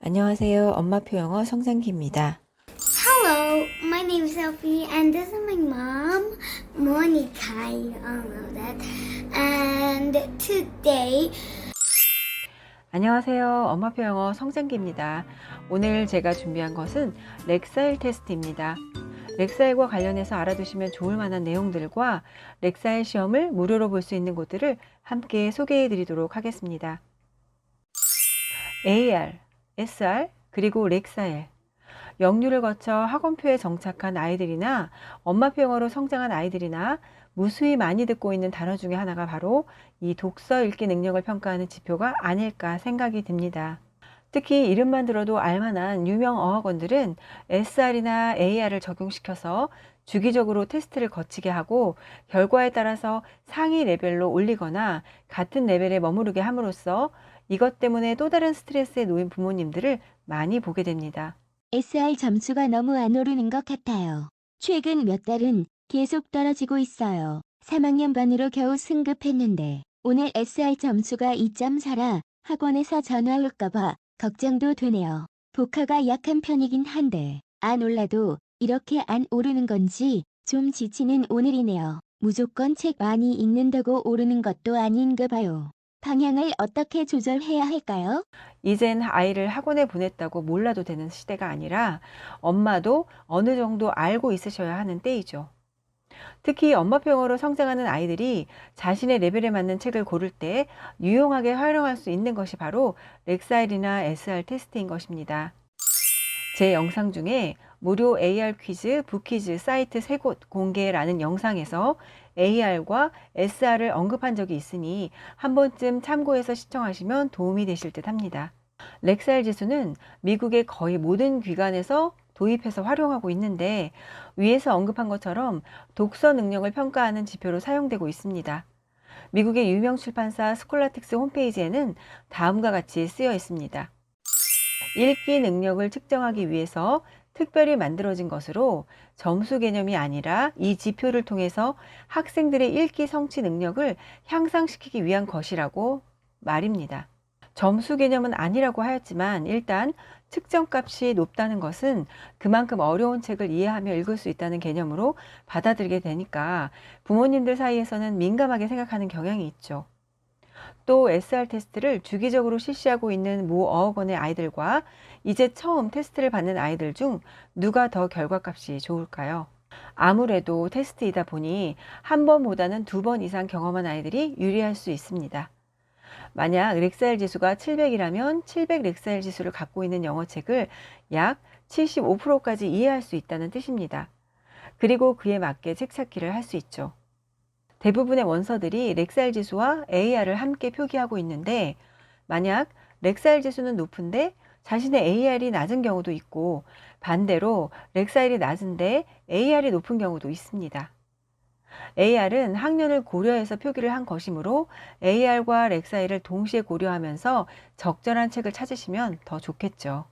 안녕하세요. 엄마표 영어 성장기입니다. Hello, my name is Sophie, and this is my mom, Monica. You all know that. And today, 안녕하세요. 엄마표 영어 성장기입니다. 오늘 제가 준비한 것은 렉사일 테스트입니다. 렉사일과 관련해서 알아두시면 좋을 만한 내용들과 렉사일 시험을 무료로 볼 수 있는 곳들을 함께 소개해 드리도록 하겠습니다. AR, SR, 그리고 렉사일. 영유를 거쳐 학원표에 정착한 아이들이나 엄마표 영어로 성장한 아이들이나 무수히 많이 듣고 있는 단어 중에 하나가 바로 이 독서 읽기 능력을 평가하는 지표가 아닐까 생각이 듭니다. 특히 이름만 들어도 알만한 유명 어학원들은 SR이나 AR을 적용시켜서 주기적으로 테스트를 거치게 하고 결과에 따라서 상위 레벨로 올리거나 같은 레벨에 머무르게 함으로써 이것 때문에 또 다른 스트레스에 놓인 부모님들을 많이 보게 됩니다. SR 점수가 너무 안 오르는 것 같아요. 최근 몇 달은 계속 떨어지고 있어요. 3학년 반으로 겨우 승급했는데 오늘 SR 점수가 2.4라 학원에서 전화 올까봐 걱정도 되네요. 복화가 약한 편이긴 한데 안 올라도 이렇게 안 오르는 건지 좀 지치는 오늘이네요. 무조건 책 많이 읽는다고 오르는 것도 아닌가 봐요. 방향을 어떻게 조절해야 할까요? 이젠 아이를 학원에 보냈다고 몰라도 되는 시대가 아니라 엄마도 어느 정도 알고 있으셔야 하는 때이죠. 특히 엄마표 영어로 성장하는 아이들이 자신의 레벨에 맞는 책을 고를 때 유용하게 활용할 수 있는 것이 바로 렉사일이나 SR 테스트인 것입니다. 제 영상 중에 무료 AR 퀴즈, 북퀴즈 사이트 3곳 공개라는 영상에서 AR과 SR을 언급한 적이 있으니 한 번쯤 참고해서 시청하시면 도움이 되실 듯 합니다. 렉사일 지수는 미국의 거의 모든 기관에서 도입해서 활용하고 있는데 위에서 언급한 것처럼 독서 능력을 평가하는 지표로 사용되고 있습니다. 미국의 유명 출판사 스콜라틱스 홈페이지에는 다음과 같이 쓰여 있습니다. 읽기 능력을 측정하기 위해서 특별히 만들어진 것으로 점수 개념이 아니라 이 지표를 통해서 학생들의 읽기 성취 능력을 향상시키기 위한 것이라고 말입니다. 점수 개념은 아니라고 하였지만 일단 측정값이 높다는 것은 그만큼 어려운 책을 이해하며 읽을 수 있다는 개념으로 받아들이게 되니까 부모님들 사이에서는 민감하게 생각하는 경향이 있죠. 또 SR 테스트를 주기적으로 실시하고 있는 모 어학원의 아이들과 이제 처음 테스트를 받는 아이들 중 누가 더 결과값이 좋을까요? 아무래도 테스트이다 보니 한 번보다는 2번 이상 경험한 아이들이 유리할 수 있습니다. 만약 렉사일 지수가 700이라면 700 렉사일 지수를 갖고 있는 영어책을 약 75%까지 이해할 수 있다는 뜻입니다. 그리고 그에 맞게 책 찾기를 할 수 있죠. 대부분의 원서들이 렉사일 지수와 AR을 함께 표기하고 있는데 만약 렉사일 지수는 높은데 자신의 AR이 낮은 경우도 있고 반대로 렉사일이 낮은데 AR이 높은 경우도 있습니다. AR은 학년을 고려해서 표기를 한 것이므로 AR과 렉사일을 동시에 고려하면서 적절한 책을 찾으시면 더 좋겠죠.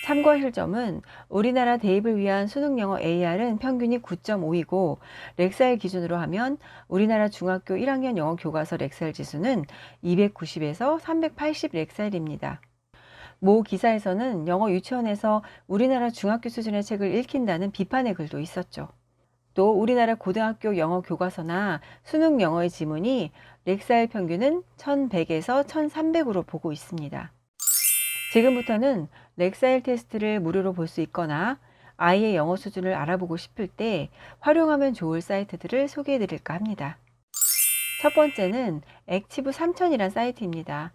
참고하실 점은 우리나라 대입을 위한 수능영어 AR은 평균이 9.5이고 렉사일 기준으로 하면 우리나라 중학교 1학년 영어 교과서 렉사일 지수는 290에서 380 렉사일입니다. 모 기사에서는 영어 유치원에서 우리나라 중학교 수준의 책을 읽힌다는 비판의 글도 있었죠. 또 우리나라 고등학교 영어 교과서나 수능 영어의 지문이 렉사일 평균은 1100에서 1300으로 보고 있습니다. 지금부터는 렉사일 테스트를 무료로 볼 수 있거나 아이의 영어 수준을 알아보고 싶을 때 활용하면 좋을 사이트들을 소개해 드릴까 합니다. 첫 번째는 액티브 3000이란 사이트입니다.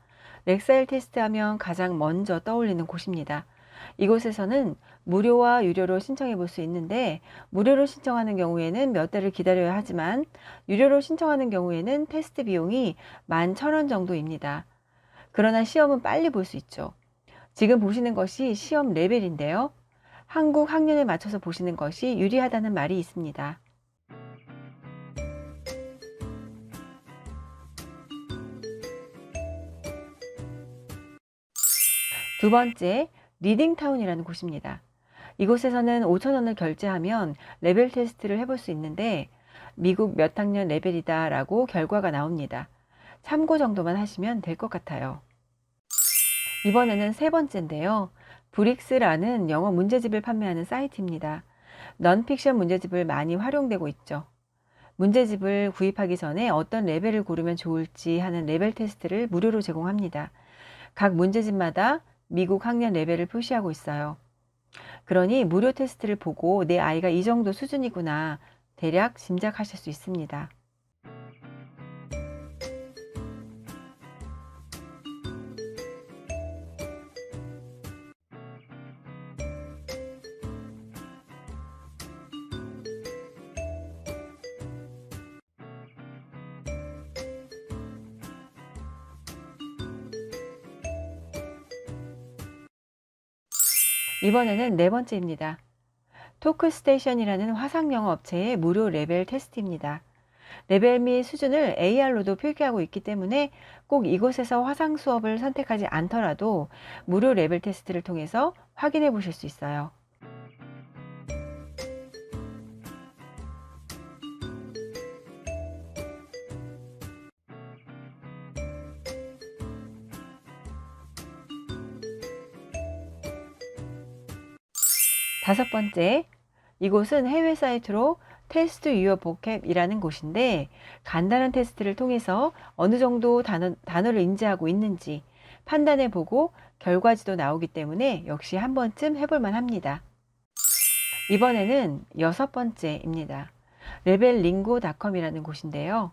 렉사일 테스트하면 가장 먼저 떠올리는 곳입니다. 이곳에서는 무료와 유료로 신청해 볼 수 있는데 무료로 신청하는 경우에는 몇 달을 기다려야 하지만 유료로 신청하는 경우에는 테스트 비용이 11,000원 정도입니다. 그러나 시험은 빨리 볼 수 있죠. 지금 보시는 것이 시험 레벨인데요. 한국 학년에 맞춰서 보시는 것이 유리하다는 말이 있습니다. 두 번째, 리딩타운이라는 곳입니다. 이곳에서는 5,000원을 결제하면 레벨 테스트를 해볼 수 있는데 미국 몇 학년 레벨이다 라고 결과가 나옵니다. 참고 정도만 하시면 될 것 같아요. 이번에는 세 번째인데요. 브릭스라는 영어 문제집을 판매하는 사이트입니다. 넌픽션 문제집을 많이 활용되고 있죠. 문제집을 구입하기 전에 어떤 레벨을 고르면 좋을지 하는 레벨 테스트를 무료로 제공합니다. 각 문제집마다 미국 학년 레벨을 표시하고 있어요. 그러니 무료 테스트를 보고 내 아이가 이 정도 수준이구나 대략 짐작하실 수 있습니다. 이번에는 네 번째입니다. 토크스테이션이라는 화상영어 업체의 무료 레벨 테스트입니다. 레벨 및 수준을 AR로도 표기하고 있기 때문에 꼭 이곳에서 화상 수업을 선택하지 않더라도 무료 레벨 테스트를 통해서 확인해 보실 수 있어요. 다섯 번째, 이곳은 해외 사이트로 테스트 유어 보캡이라는 곳인데 간단한 테스트를 통해서 어느 정도 단어를 인지하고 있는지 판단해 보고 결과지도 나오기 때문에 역시 한 번쯤 해볼만 합니다. 이번에는 여섯 번째입니다. 레벨링고닷컴이라는 곳인데요.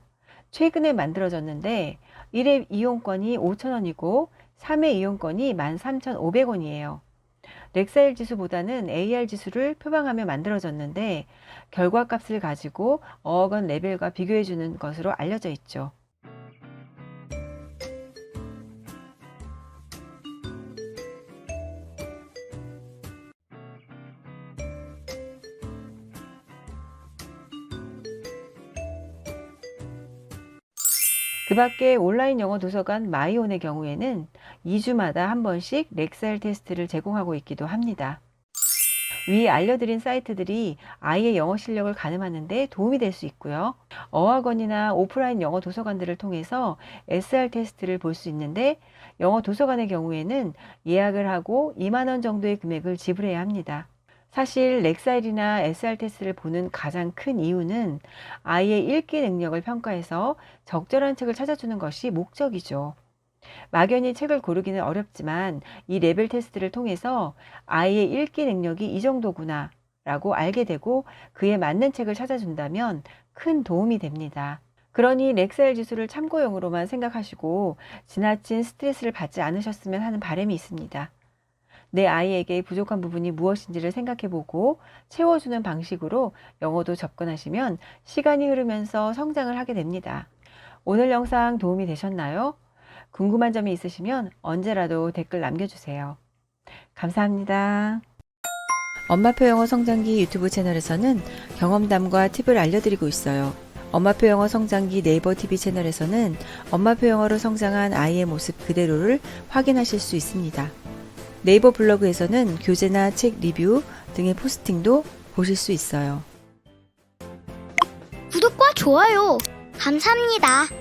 최근에 만들어졌는데 1회 이용권이 5,000원이고 3회 이용권이 13,500원이에요. 렉사일 지수보다는 AR 지수를 표방하며 만들어졌는데 결과값을 가지고 어학원 레벨과 비교해 주는 것으로 알려져 있죠. 그 밖에 온라인 영어 도서관 마이온의 경우에는 2주마다 한 번씩 렉사일 테스트를 제공하고 있기도 합니다. 위 알려드린 사이트들이 아이의 영어 실력을 가늠하는 데 도움이 될 수 있고요. 어학원이나 오프라인 영어 도서관들을 통해서 SR 테스트를 볼 수 있는데 영어 도서관의 경우에는 예약을 하고 2만 원 정도의 금액을 지불해야 합니다. 사실 렉사일이나 SR 테스트를 보는 가장 큰 이유는 아이의 읽기 능력을 평가해서 적절한 책을 찾아주는 것이 목적이죠. 막연히 책을 고르기는 어렵지만 이 레벨 테스트를 통해서 아이의 읽기 능력이 이 정도구나 라고 알게 되고 그에 맞는 책을 찾아준다면 큰 도움이 됩니다. 그러니 렉사일 지수를 참고용으로만 생각하시고 지나친 스트레스를 받지 않으셨으면 하는 바람이 있습니다. 내 아이에게 부족한 부분이 무엇인지를 생각해보고 채워주는 방식으로 영어도 접근하시면 시간이 흐르면서 성장을 하게 됩니다. 오늘 영상 도움이 되셨나요? 궁금한 점이 있으시면 언제라도 댓글 남겨주세요. 감사합니다. 엄마표 영어 성장기 유튜브 채널에서는 경험담과 팁을 알려드리고 있어요. 엄마표 영어 성장기 네이버 TV 채널에서는 엄마표 영어로 성장한 아이의 모습 그대로를 확인하실 수 있습니다. 네이버 블로그에서는 교재나 책 리뷰 등의 포스팅도 보실 수 있어요. 구독과 좋아요 감사합니다.